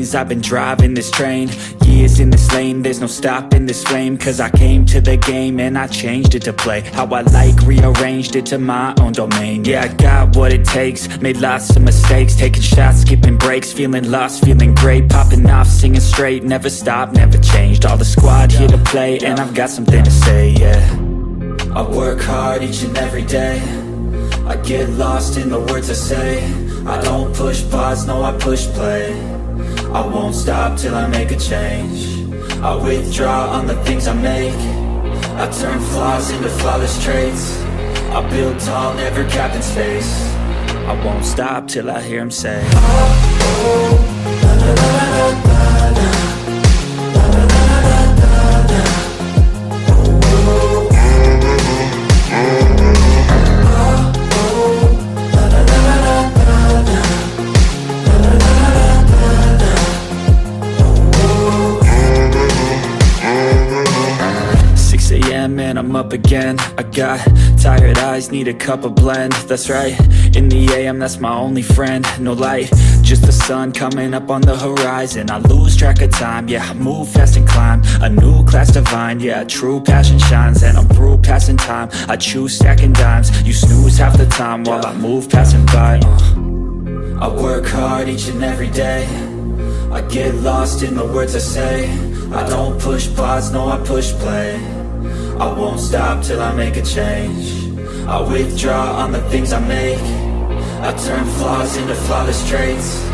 things. I've been driving this train, years in this lane. There's no stopping this flame, cause I came to the game and I changed it to play how I like, rearranged it to my own domain. Yeah, I got what it takes, made lots of mistakes, taking shots, skipping breaks, feeling lost, feeling great, popping off, singing straight, never stopped, never changed. All the squad here to play, and I've got something to say, yeah. I work hard each and every day, I get lost in the words I say. I don't push pause, no, I push play. I won't stop till I make a change. I withdraw on the things I make. I turn flaws into flawless traits. I build tall, never capped in space. I won't stop till I hear him say, oh, oh, la, la, la, la, la, la. And I'm up again. I got tired eyes, need a cup of blend. That's right, in the AM, that's my only friend. No light, just the sun coming up on the horizon. I lose track of time, yeah, I move fast and climb a new class divine, yeah, true passion shines. And I'm through passing time, I choose stacking dimes. You snooze half the time while I move passing by. I work hard each and every day, I get lost in the words I say. I don't push pause, no, I push play. I won't stop till I make a change. I withdraw on the things I make. I turn flaws into flawless traits.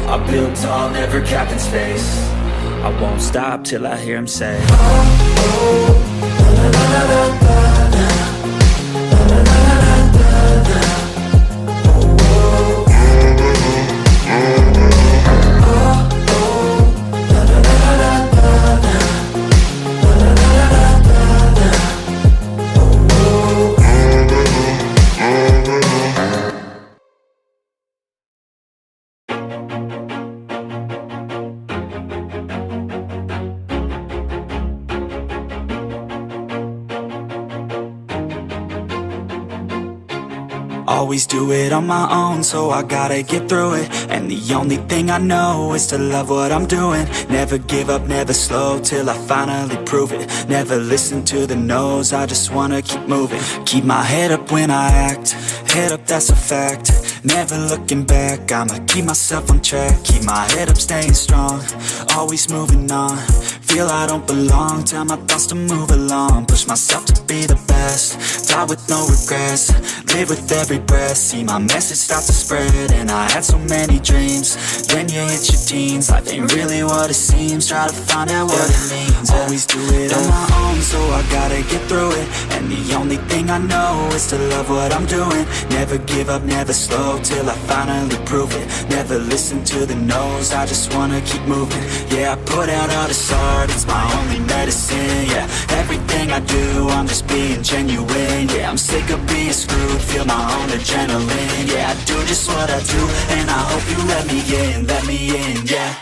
I build tall, never capped in space. I won't stop till I hear him say, oh, oh, la, la, la, la, la, la. Always do it on my own, so I gotta get through it. And the only thing I know is to love what I'm doing. Never give up, never slow, till I finally prove it. Never listen to the no's, I just wanna keep moving. Keep my head up when I act, head up, that's a fact. Never looking back, I'ma keep myself on track. Keep my head up, staying strong, always moving on. Feel I don't belong, tell my thoughts to move along. Push myself to be the best, die with no regrets. Live with every breath, see my message start to spread. And I had so many dreams, then you hit your teens. Life ain't really what it seems, try to find out what it means. Always do it on my own, so I gotta get through it. And the only thing I know is to love what I'm doing. Never give up, never slow, till I finally prove it. Never listen to the no's, I just wanna keep moving. Yeah, I put out all this art, it's my only medicine. Yeah, everything I do, I'm just being genuine. Yeah, I'm sick of being screwed, feel my own adrenaline. Yeah, I do just what I do, and I hope you let me in, yeah.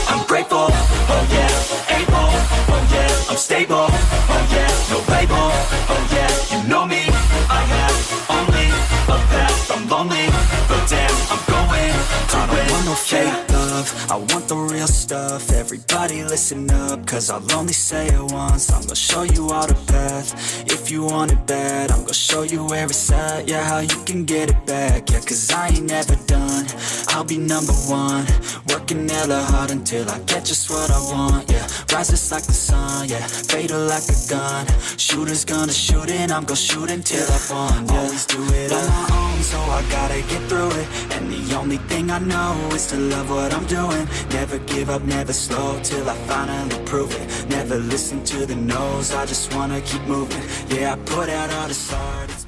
I'm grateful, oh yeah, able, oh yeah, I'm stable, oh yeah, no label, oh yeah, you know me, I have only a path, I'm lonely, but damn, I'm going to win. I don't want no fake love, I want the real stuff. Everybody listen up, cause I'll only say it once. I'm gonna show you all the path, if you want it bad. I'm gonna show you where it's at, yeah, how you can get it back. Yeah, cause I ain't never done, I'll be number one. Working hella hard until I get just what I want, yeah. Rises like the sun, yeah, fatal like a gun. Shooter's gonna shoot and I'm gonna shoot until I won, yeah. Always do it on my own, so I gotta get through it. And the only thing I know is to love what I'm doing. Never give up, never slow, till I finally prove it. Never listen to the no's, I just wanna keep moving. Yeah, I put out all this art, it's